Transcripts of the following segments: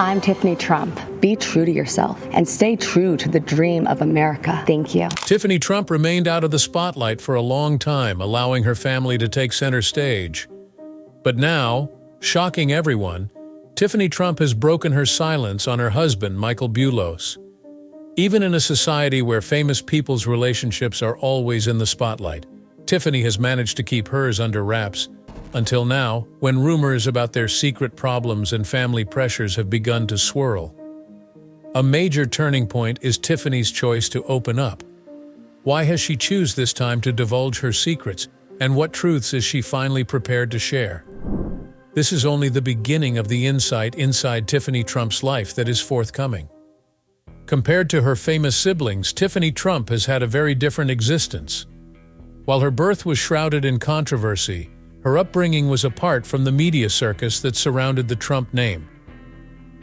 I'm Tiffany Trump. Be true to yourself and stay true to the dream of America. Thank you. Tiffany Trump remained out of the spotlight for a long time, allowing her family to take center stage. But now, shocking everyone, Tiffany Trump has broken her silence on her husband, Michael Boulos. Even in a society where famous people's relationships are always in the spotlight, Tiffany has managed to keep hers under wraps, until now, when rumors about their secret problems and family pressures have begun to swirl. A major turning point is Tiffany's choice to open up. Why has she chosen this time to divulge her secrets, and what truths is she finally prepared to share? This is only the beginning of the insight inside Tiffany Trump's life that is forthcoming. Compared to her famous siblings, Tiffany Trump has had a very different existence. While her birth was shrouded in controversy, her upbringing was apart from the media circus that surrounded the Trump name.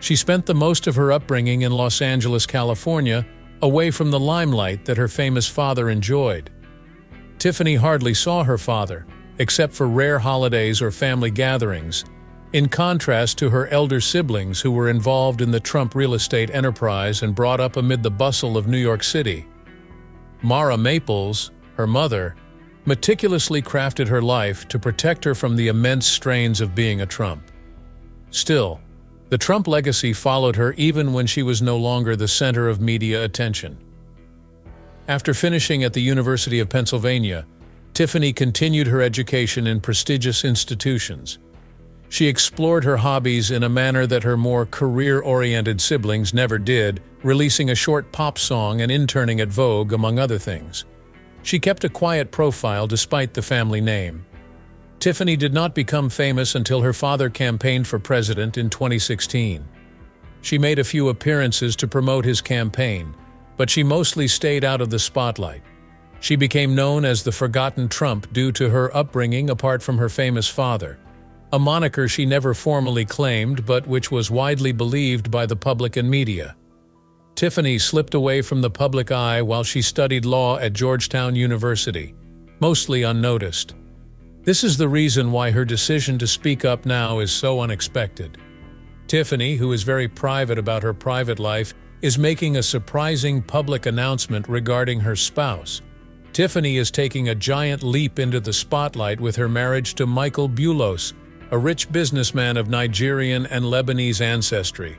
She spent the most of her upbringing in Los Angeles, California, away from the limelight that her famous father enjoyed. Tiffany hardly saw her father, except for rare holidays or family gatherings, in contrast to her elder siblings who were involved in the Trump real estate enterprise and brought up amid the bustle of New York City. Mara Maples, her mother, meticulously crafted her life to protect her from the immense strains of being a Trump. Still, the Trump legacy followed her even when she was no longer the center of media attention. After finishing at the University of Pennsylvania, Tiffany continued her education in prestigious institutions. She explored her hobbies in a manner that her more career-oriented siblings never did, releasing a short pop song and interning at Vogue, among other things. She kept a quiet profile despite the family name. Tiffany did not become famous until her father campaigned for president in 2016. She made a few appearances to promote his campaign, but she mostly stayed out of the spotlight. She became known as the Forgotten Trump due to her upbringing apart from her famous father, a moniker she never formally claimed but which was widely believed by the public and media. Tiffany slipped away from the public eye while she studied law at Georgetown University, mostly unnoticed. This is the reason why her decision to speak up now is so unexpected. Tiffany, who is very private about her private life, is making a surprising public announcement regarding her spouse. Tiffany is taking a giant leap into the spotlight with her marriage to Michael Boulos, a rich businessman of Nigerian and Lebanese ancestry.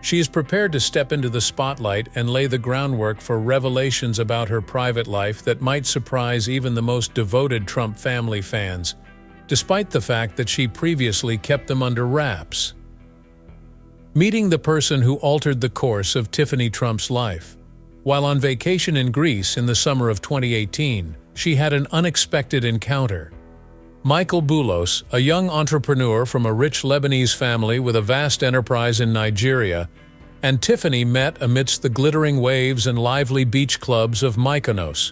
She is prepared to step into the spotlight and lay the groundwork for revelations about her private life that might surprise even the most devoted Trump family fans, despite the fact that she previously kept them under wraps. Meeting the person who altered the course of Tiffany Trump's life. While on vacation in Greece in the summer of 2018, she had an unexpected encounter. Michael Boulos, a young entrepreneur from a rich Lebanese family with a vast enterprise in Nigeria, and Tiffany met amidst the glittering waves and lively beach clubs of Mykonos.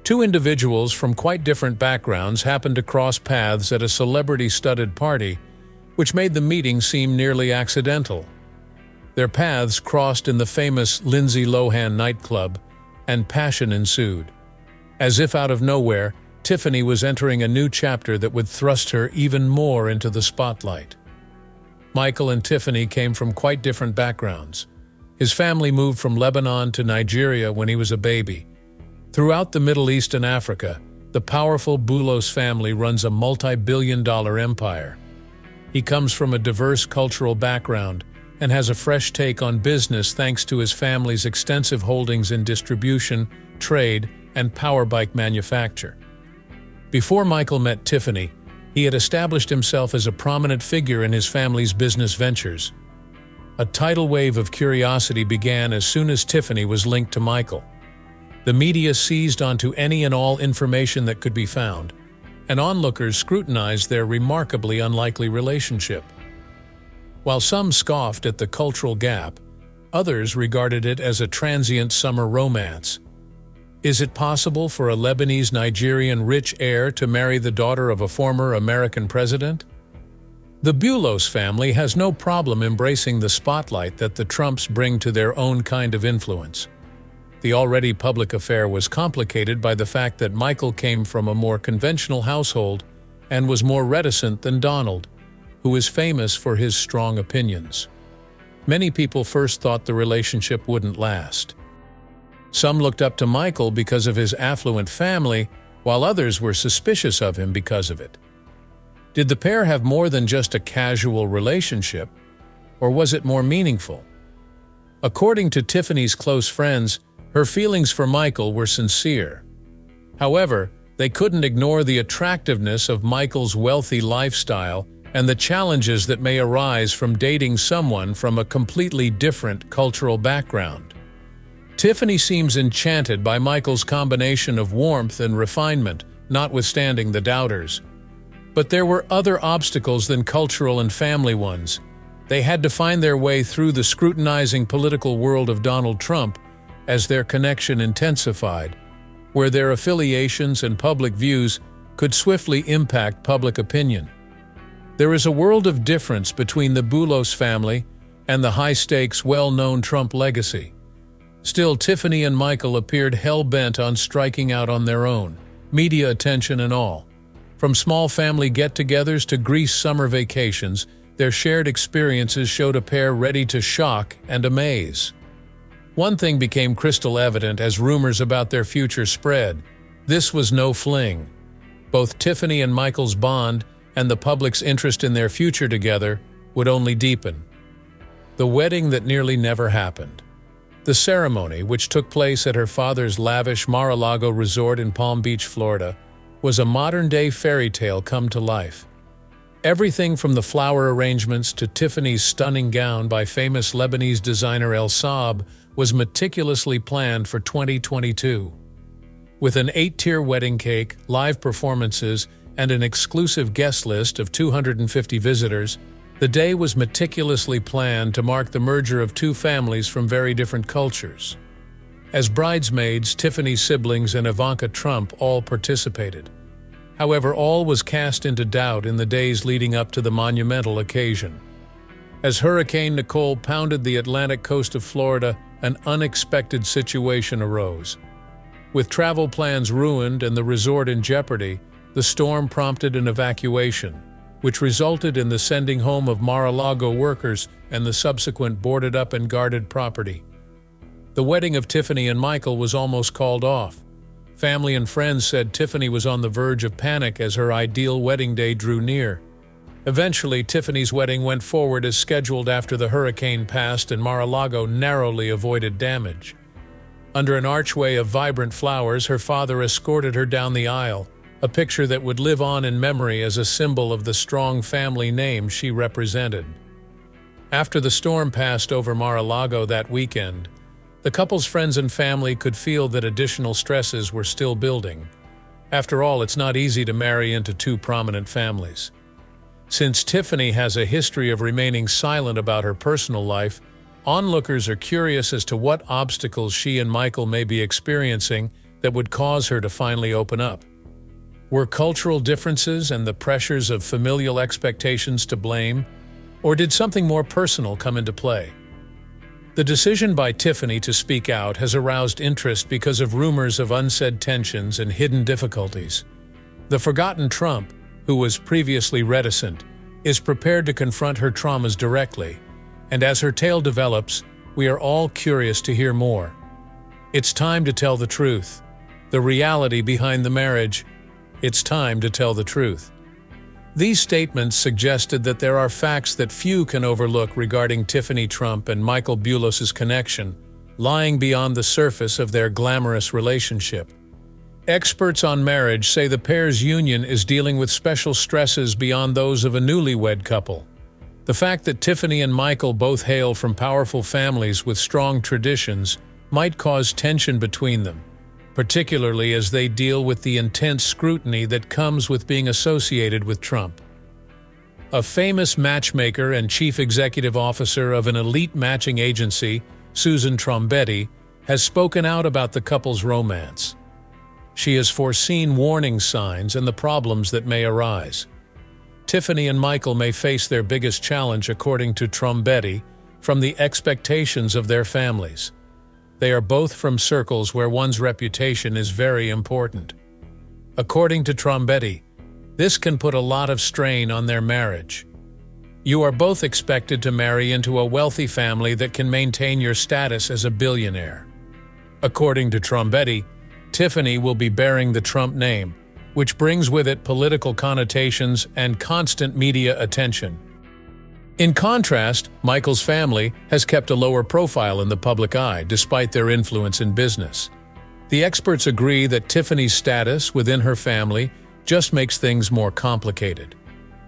Two individuals from quite different backgrounds happened to cross paths at a celebrity-studded party, which made the meeting seem nearly accidental. Their paths crossed in the famous Lindsay Lohan nightclub, and passion ensued. As if out of nowhere, Tiffany was entering a new chapter that would thrust her even more into the spotlight. Michael and Tiffany came from quite different backgrounds. His family moved from Lebanon to Nigeria when he was a baby. Throughout the Middle East and Africa, the powerful Boulos family runs a multi-billion-dollar empire. He comes from a diverse cultural background and has a fresh take on business thanks to his family's extensive holdings in distribution, trade, and power bike manufacture. Before Michael met Tiffany, he had established himself as a prominent figure in his family's business ventures. A tidal wave of curiosity began as soon as Tiffany was linked to Michael. The media seized onto any and all information that could be found, and onlookers scrutinized their remarkably unlikely relationship. While some scoffed at the cultural gap, others regarded it as a transient summer romance. Is it possible for a Lebanese-Nigerian rich heir to marry the daughter of a former American president? The Boulos family has no problem embracing the spotlight that the Trumps bring to their own kind of influence. The already public affair was complicated by the fact that Michael came from a more conventional household and was more reticent than Donald, who is famous for his strong opinions. many people first thought the relationship wouldn't last. Some looked up to Michael because of his affluent family, while others were suspicious of him because of it. Did the pair have more than just a casual relationship, or was it more meaningful? According to Tiffany's close friends, her feelings for Michael were sincere. However, they couldn't ignore the attractiveness of Michael's wealthy lifestyle and the challenges that may arise from dating someone from a completely different cultural background. Tiffany seems enchanted by Michael's combination of warmth and refinement, notwithstanding the doubters. But there were other obstacles than cultural and family ones. They had to find their way through the scrutinizing political world of Donald Trump as their connection intensified, where their affiliations and public views could swiftly impact public opinion. There is a world of difference between the Boulos family and the high-stakes, well-known Trump legacy. Still, Tiffany and Michael appeared hell-bent on striking out on their own, media attention and all. From small family get-togethers to Greece summer vacations, their shared experiences showed a pair ready to shock and amaze. One thing became crystal evident as rumors about their future spread. This was no fling. Both Tiffany and Michael's bond and the public's interest in their future together would only deepen. The wedding that nearly never happened. The ceremony, which took place at her father's lavish Mar-a-Lago resort in Palm Beach, Florida, was a modern-day fairy tale come to life. Everything from the flower arrangements to Tiffany's stunning gown by famous Lebanese designer El Saab was meticulously planned for 2022. With an 8-tier wedding cake, live performances, and an exclusive guest list of 250 visitors, the day was meticulously planned to mark the merger of two families from very different cultures. As bridesmaids, Tiffany's siblings and Ivanka Trump all participated. However, all was cast into doubt in the days leading up to the monumental occasion. As Hurricane Nicole pounded the Atlantic coast of Florida, an unexpected situation arose. With travel plans ruined and the resort in jeopardy, the storm prompted an evacuation, which resulted in the sending home of Mar-a-Lago workers and the subsequent boarded up and guarded property. The wedding of Tiffany and Michael was almost called off. Family and friends said Tiffany was on the verge of panic as her ideal wedding day drew near. Eventually, Tiffany's wedding went forward as scheduled after the hurricane passed and Mar-a-Lago narrowly avoided damage. Under an archway of vibrant flowers, her father escorted her down the aisle, a picture that would live on in memory as a symbol of the strong family name she represented. After the storm passed over Mar-a-Lago that weekend, the couple's friends and family could feel that additional stresses were still building. After all, it's not easy to marry into two prominent families. Since Tiffany has a history of remaining silent about her personal life, onlookers are curious as to what obstacles she and Michael may be experiencing that would cause her to finally open up. Were cultural differences and the pressures of familial expectations to blame, or did something more personal come into play? The decision by Tiffany to speak out has aroused interest because of rumors of unsaid tensions and hidden difficulties. The forgotten Trump, who was previously reticent, is prepared to confront her traumas directly, and as her tale develops, we are all curious to hear more. It's time to tell the truth. The reality behind the marriage. It's time to tell the truth. These statements suggested that there are facts that few can overlook regarding Tiffany Trump and Michael Boulos' connection, lying beyond the surface of their glamorous relationship. Experts on marriage say the pair's union is dealing with special stresses beyond those of a newlywed couple. The fact that Tiffany and Michael both hail from powerful families with strong traditions might cause tension between them, particularly as they deal with the intense scrutiny that comes with being associated with Trump. A famous matchmaker and chief executive officer of an elite matching agency, Susan Trombetti, has spoken out about the couple's romance. She has foreseen warning signs and the problems that may arise. Tiffany and Michael may face their biggest challenge, according to Trombetti, from the expectations of their families. They are both from circles where one's reputation is very important. According to Trombetti, this can put a lot of strain on their marriage. You are both expected to marry into a wealthy family that can maintain your status as a billionaire. According to Trombetti, Tiffany will be bearing the Trump name, which brings with it political connotations and constant media attention. In contrast, Michael's family has kept a lower profile in the public eye despite their influence in business. The experts agree that Tiffany's status within her family just makes things more complicated.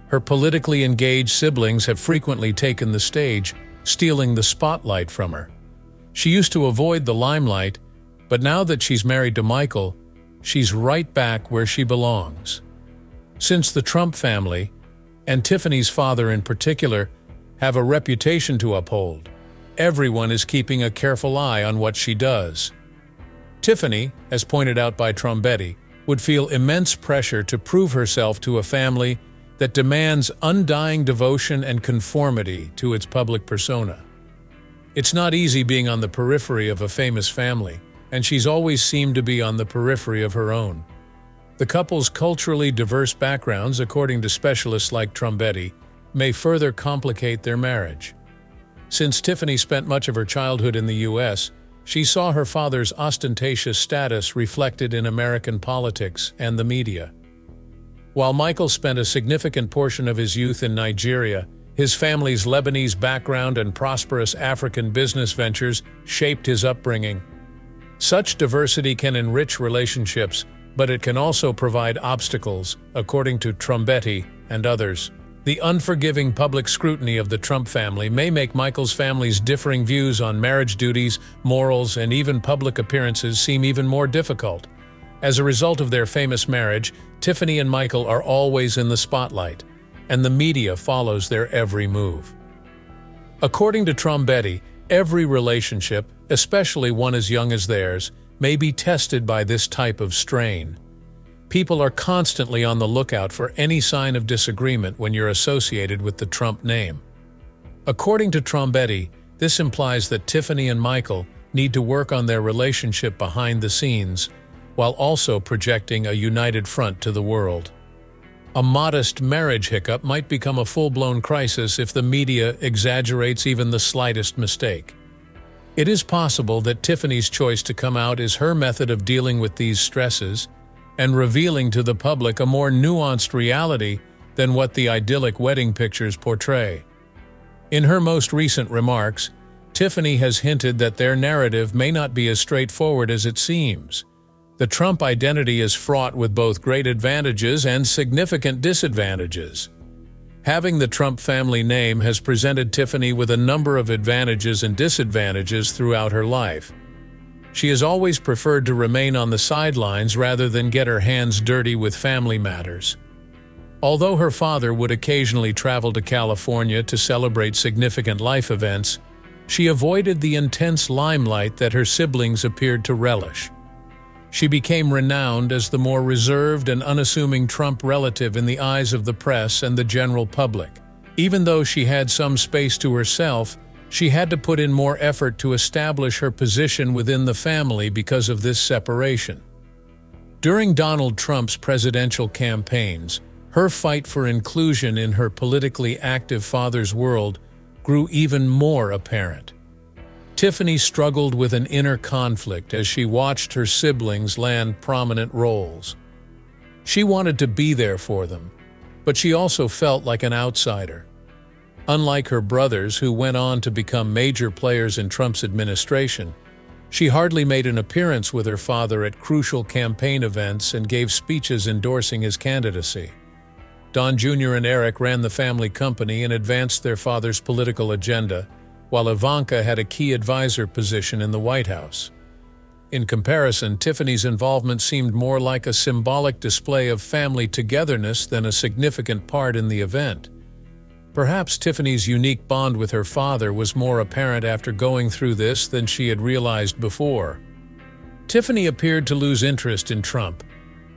Her politically engaged siblings have frequently taken the stage, stealing the spotlight from her. She used to avoid the limelight, but now that she's married to Michael, she's right back where she belongs. Since the Trump family, and Tiffany's father in particular, have a reputation to uphold, everyone is keeping a careful eye on what she does. Tiffany, as pointed out by Trombetti, would feel immense pressure to prove herself to a family that demands undying devotion and conformity to its public persona. It's not easy being on the periphery of a famous family, and she's always seemed to be on the periphery of her own. The couple's culturally diverse backgrounds, according to specialists like Trombetti, may further complicate their marriage. Since Tiffany spent much of her childhood in the U.S., she saw her father's ostentatious status reflected in American politics and the media. While Michael spent a significant portion of his youth in Nigeria, his family's Lebanese background and prosperous African business ventures shaped his upbringing. Such diversity can enrich relationships, but it can also provide obstacles, according to Trombetti and others. The unforgiving public scrutiny of the Trump family may make Michael's family's differing views on marriage duties, morals, and even public appearances seem even more difficult. As a result of their famous marriage, Tiffany and Michael are always in the spotlight, and the media follows their every move. According to Trombetti, every relationship, especially one as young as theirs, may be tested by this type of strain. People are constantly on the lookout for any sign of disagreement when you're associated with the Trump name. According to Trombetti, this implies that Tiffany and Michael need to work on their relationship behind the scenes, while also projecting a united front to the world. A modest marriage hiccup might become a full-blown crisis if the media exaggerates even the slightest mistake. It is possible that Tiffany's choice to come out is her method of dealing with these stresses and revealing to the public a more nuanced reality than what the idyllic wedding pictures portray. In her most recent remarks, Tiffany has hinted that their narrative may not be as straightforward as it seems. The Trump identity is fraught with both great advantages and significant disadvantages. Having the Trump family name has presented Tiffany with a number of advantages and disadvantages throughout her life. She has always preferred to remain on the sidelines rather than get her hands dirty with family matters. Although her father would occasionally travel to California to celebrate significant life events, she avoided the intense limelight that her siblings appeared to relish. She became renowned as the more reserved and unassuming Trump relative in the eyes of the press and the general public. Even though she had some space to herself, she had to put in more effort to establish her position within the family because of this separation. During Donald Trump's presidential campaigns, her fight for inclusion in her politically active father's world grew even more apparent. Tiffany struggled with an inner conflict as she watched her siblings land prominent roles. She wanted to be there for them, but she also felt like an outsider. Unlike her brothers, who went on to become major players in Trump's administration, she hardly made an appearance with her father at crucial campaign events and gave speeches endorsing his candidacy. Don Jr. and Eric ran the family company and advanced their father's political agenda, while Ivanka had a key advisor position in the White House. In comparison, Tiffany's involvement seemed more like a symbolic display of family togetherness than a significant part in the event. Perhaps Tiffany's unique bond with her father was more apparent after going through this than she had realized before. Tiffany appeared to lose interest in Trump,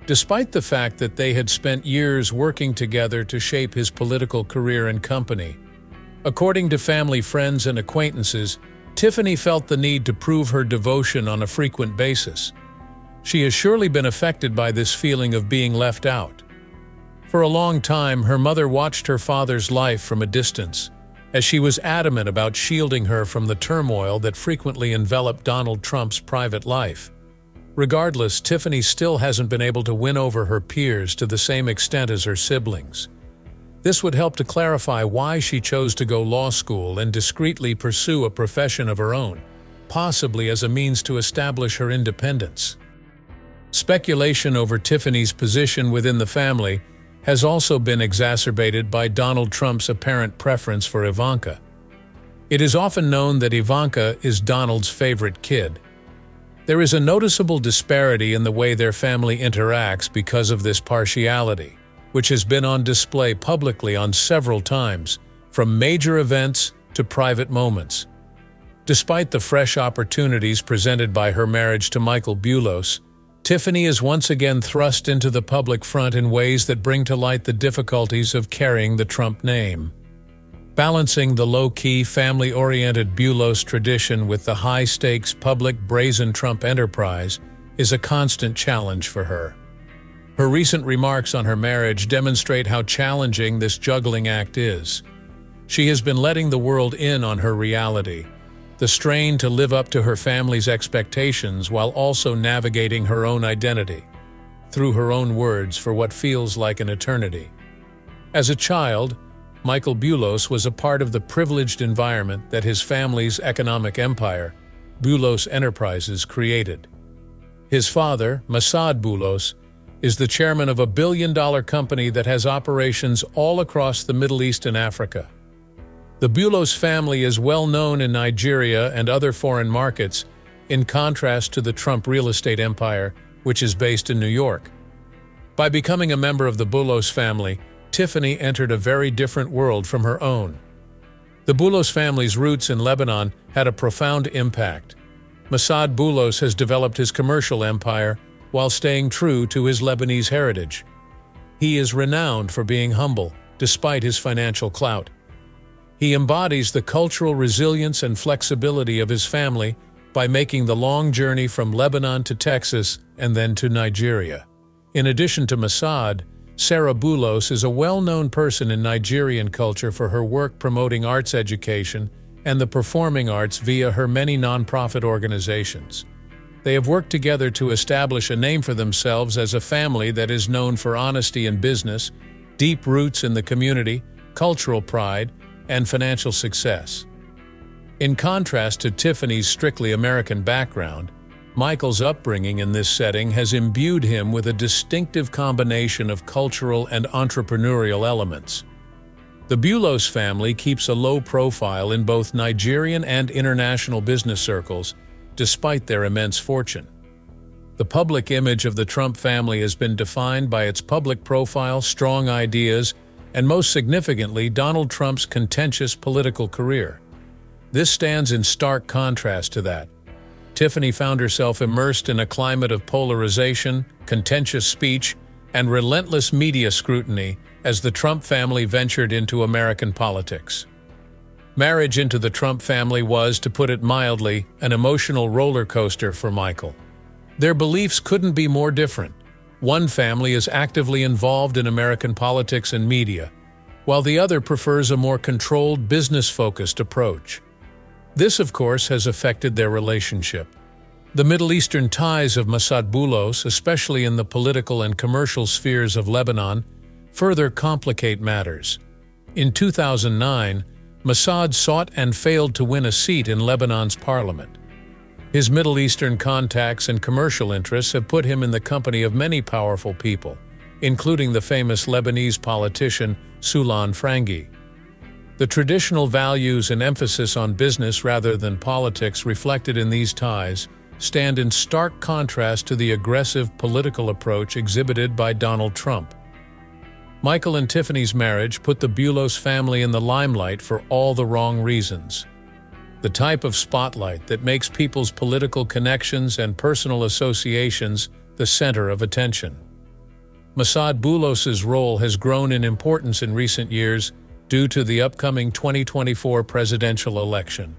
despite the fact that they had spent years working together to shape his political career and company. According to family, friends, and acquaintances, Tiffany felt the need to prove her devotion on a frequent basis. She has surely been affected by this feeling of being left out. For a long time, her mother watched her father's life from a distance, as she was adamant about shielding her from the turmoil that frequently enveloped Donald Trump's private life. Regardless, Tiffany still hasn't been able to win over her peers to the same extent as her siblings. This would help to clarify why she chose to go law school and discreetly pursue a profession of her own, possibly as a means to establish her independence. Speculation over Tiffany's position within the family has also been exacerbated by Donald Trump's apparent preference for Ivanka. It is often known that Ivanka is Donald's favorite kid. There is a noticeable disparity in the way their family interacts because of this partiality, which has been on display publicly on several times, from major events to private moments. Despite the fresh opportunities presented by her marriage to Michael Boulos, Tiffany is once again thrust into the public front in ways that bring to light the difficulties of carrying the Trump name. Balancing the low-key, family-oriented Boulos tradition with the high-stakes, public, brazen Trump enterprise is a constant challenge for her. Her recent remarks on her marriage demonstrate how challenging this juggling act is. She has been letting the world in on her reality, the strain to live up to her family's expectations while also navigating her own identity, through her own words, for what feels like an eternity. As a child, Michael Boulos was a part of the privileged environment that his family's economic empire, Boulos Enterprises, created. His father, Masad Boulos, is the chairman of a billion-dollar company that has operations all across the Middle East and Africa. The Boulos family is well known in Nigeria and other foreign markets, in contrast to the Trump real estate empire, which is based in New York. By becoming a member of the Boulos family, Tiffany entered a very different world from her own. The Boulos family's roots in Lebanon had a profound impact. Masad Boulos has developed his commercial empire while staying true to his Lebanese heritage. He is renowned for being humble, despite his financial clout. He embodies the cultural resilience and flexibility of his family by making the long journey from Lebanon to Texas and then to Nigeria. In addition to Masad, Sarah Boulos is a well-known person in Nigerian culture for her work promoting arts education and the performing arts via her many nonprofit organizations. They have worked together to establish a name for themselves as a family that is known for honesty in business, deep roots in the community, cultural pride, and financial success. In contrast to Tiffany's strictly American background, Michael's upbringing in this setting has imbued him with a distinctive combination of cultural and entrepreneurial elements. The Boulos family keeps a low profile in both Nigerian and international business circles, despite their immense fortune. The public image of the Trump family has been defined by its public profile, strong ideas, and most significantly, Donald Trump's contentious political career. This stands in stark contrast to that. Tiffany found herself immersed in a climate of polarization, contentious speech, and relentless media scrutiny as the Trump family ventured into American politics. Marriage into the Trump family was, to put it mildly, an emotional roller coaster for Michael. Their beliefs couldn't be more different. One family is actively involved in American politics and media, while the other prefers a more controlled, business-focused approach. This, of course, has affected their relationship. The Middle Eastern ties of Masad Boulos, especially in the political and commercial spheres of Lebanon, further complicate matters. In 2009, Masad sought and failed to win a seat in Lebanon's parliament. His Middle Eastern contacts and commercial interests have put him in the company of many powerful people, including the famous Lebanese politician Soulan Frangi. The traditional values and emphasis on business rather than politics reflected in these ties stand in stark contrast to the aggressive political approach exhibited by Donald Trump. Michael and Tiffany's marriage put the Boulos family in the limelight for all the wrong reasons. The type of spotlight that makes people's political connections and personal associations the center of attention. Masad Boulos's role has grown in importance in recent years due to the upcoming 2024 presidential election.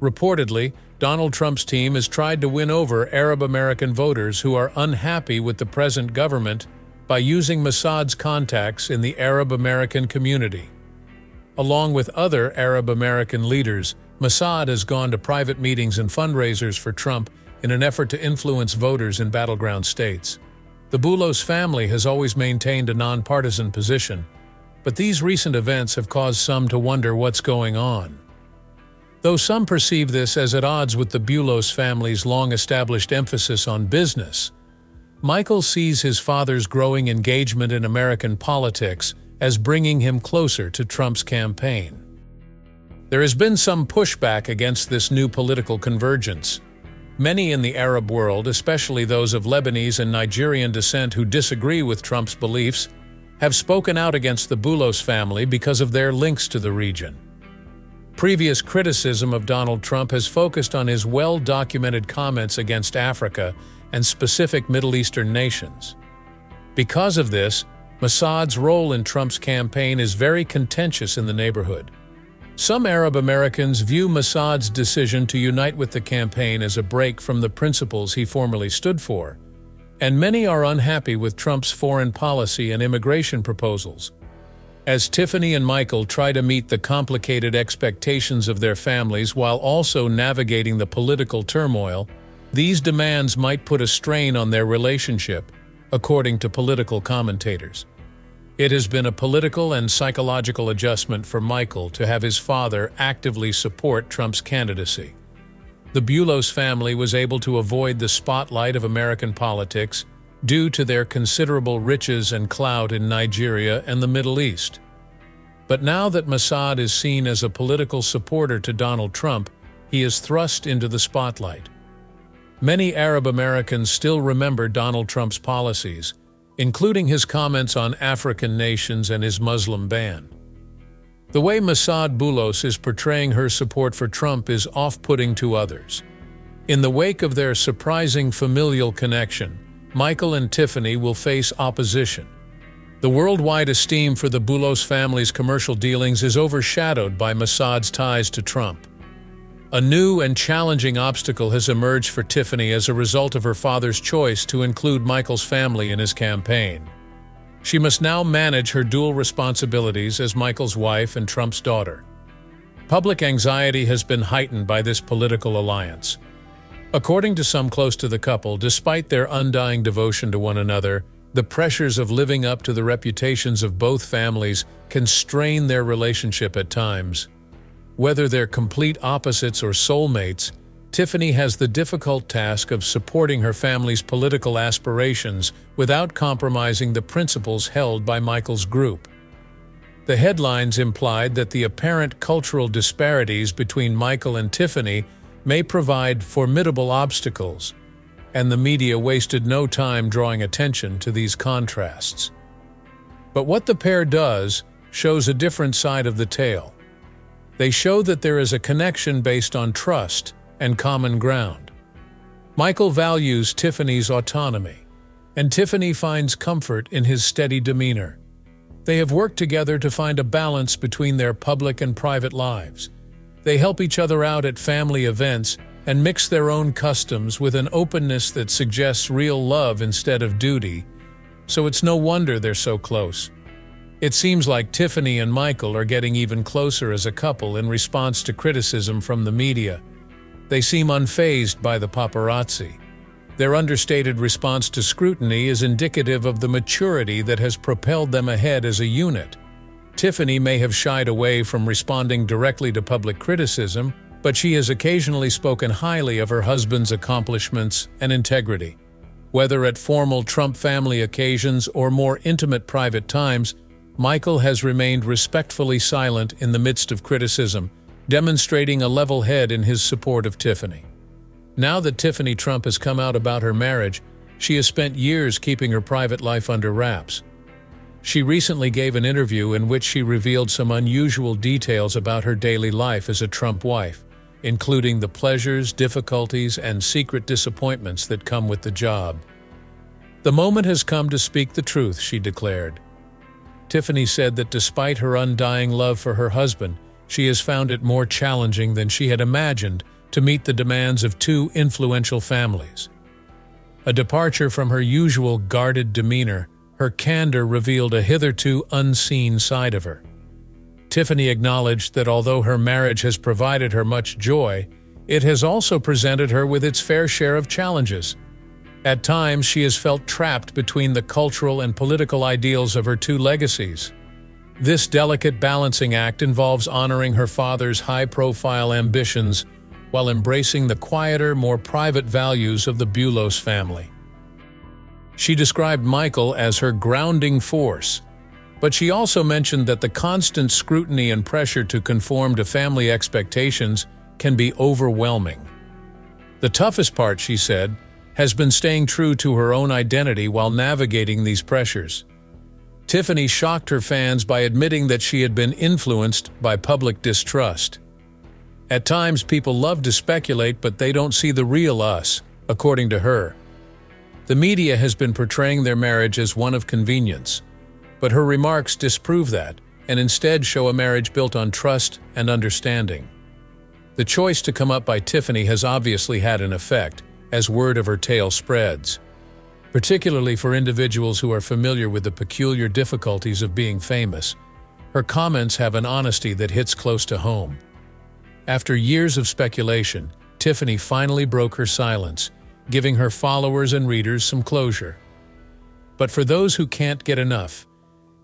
Reportedly, Donald Trump's team has tried to win over Arab American voters who are unhappy with the present government by using Mossad's contacts in the Arab American community. Along with other Arab American leaders, Mossad has gone to private meetings and fundraisers for Trump in an effort to influence voters in battleground states. The Boulos family has always maintained a nonpartisan position, but these recent events have caused some to wonder what's going on. Though some perceive this as at odds with the Boulos family's long-established emphasis on business, Michael sees his father's growing engagement in American politics as bringing him closer to Trump's campaign. There has been some pushback against this new political convergence. Many in the Arab world, especially those of Lebanese and Nigerian descent who disagree with Trump's beliefs, have spoken out against the Boulos family because of their links to the region. Previous criticism of Donald Trump has focused on his well-documented comments against Africa and specific Middle Eastern nations. Because of this, Mossad's role in Trump's campaign is very contentious in the neighborhood. Some Arab Americans view Mossad's decision to unite with the campaign as a break from the principles he formerly stood for, and many are unhappy with Trump's foreign policy and immigration proposals. As Tiffany and Michael try to meet the complicated expectations of their families while also navigating the political turmoil, these demands might put a strain on their relationship, according to political commentators. It has been a political and psychological adjustment for Michael to have his father actively support Trump's candidacy. The Boulos family was able to avoid the spotlight of American politics due to their considerable riches and clout in Nigeria and the Middle East. But now that Mossad is seen as a political supporter to Donald Trump, he is thrust into the spotlight. Many Arab Americans still remember Donald Trump's policies, including his comments on African nations and his Muslim ban. The way Mossad Boulos is portraying her support for Trump is off-putting to others. In the wake of their surprising familial connection, Michael and Tiffany will face opposition. The worldwide esteem for the Boulos family's commercial dealings is overshadowed by Mossad's ties to Trump. A new and challenging obstacle has emerged for Tiffany as a result of her father's choice to include Michael's family in his campaign. She must now manage her dual responsibilities as Michael's wife and Trump's daughter. Public anxiety has been heightened by this political alliance. According to some close to the couple, despite their undying devotion to one another, the pressures of living up to the reputations of both families can strain their relationship at times. Whether they're complete opposites or soulmates, Tiffany has the difficult task of supporting her family's political aspirations without compromising the principles held by Michael's group. The headlines implied that the apparent cultural disparities between Michael and Tiffany may provide formidable obstacles, and the media wasted no time drawing attention to these contrasts. But what the pair does shows a different side of the tale. They show that there is a connection based on trust and common ground. Michael values Tiffany's autonomy, and Tiffany finds comfort in his steady demeanor. They have worked together to find a balance between their public and private lives. They help each other out at family events and mix their own customs with an openness that suggests real love instead of duty, so it's no wonder they're so close. It seems like Tiffany and Michael are getting even closer as a couple in response to criticism from the media. They seem unfazed by the paparazzi. Their understated response to scrutiny is indicative of the maturity that has propelled them ahead as a unit. Tiffany may have shied away from responding directly to public criticism, but she has occasionally spoken highly of her husband's accomplishments and integrity. Whether at formal Trump family occasions or more intimate private times, Michael has remained respectfully silent in the midst of criticism, demonstrating a level head in his support of Tiffany. Now that Tiffany Trump has come out about her marriage, she has spent years keeping her private life under wraps. She recently gave an interview in which she revealed some unusual details about her daily life as a Trump wife, including the pleasures, difficulties, and secret disappointments that come with the job. "The moment has come to speak the truth," she declared. Tiffany said that despite her undying love for her husband, she has found it more challenging than she had imagined to meet the demands of two influential families. A departure from her usual guarded demeanor, her candor revealed a hitherto unseen side of her. Tiffany acknowledged that although her marriage has provided her much joy, it has also presented her with its fair share of challenges. At times, she has felt trapped between the cultural and political ideals of her two legacies. This delicate balancing act involves honoring her father's high-profile ambitions while embracing the quieter, more private values of the Boulos family. She described Michael as her grounding force, but she also mentioned that the constant scrutiny and pressure to conform to family expectations can be overwhelming. The toughest part, she said, has been staying true to her own identity while navigating these pressures. Tiffany shocked her fans by admitting that she had been influenced by public distrust. At times, people love to speculate, but they don't see the real us, according to her. The media has been portraying their marriage as one of convenience, but her remarks disprove that and instead show a marriage built on trust and understanding. The choice to come up by Tiffany has obviously had an effect, as word of her tale spreads, particularly for individuals who are familiar with the peculiar difficulties of being famous. Her comments have an honesty that hits close to home. After years of speculation, Tiffany finally broke her silence, giving her followers and readers some closure. But for those who can't get enough,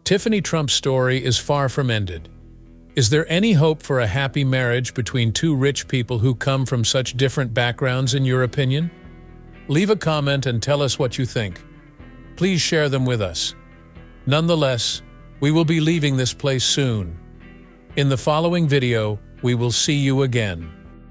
Tiffany Trump's story is far from ended. Is there any hope for a happy marriage between two rich people who come from such different backgrounds, in your opinion? Leave a comment and tell us what you think. Please share them with us. Nonetheless, we will be leaving this place soon. In the following video, we will see you again.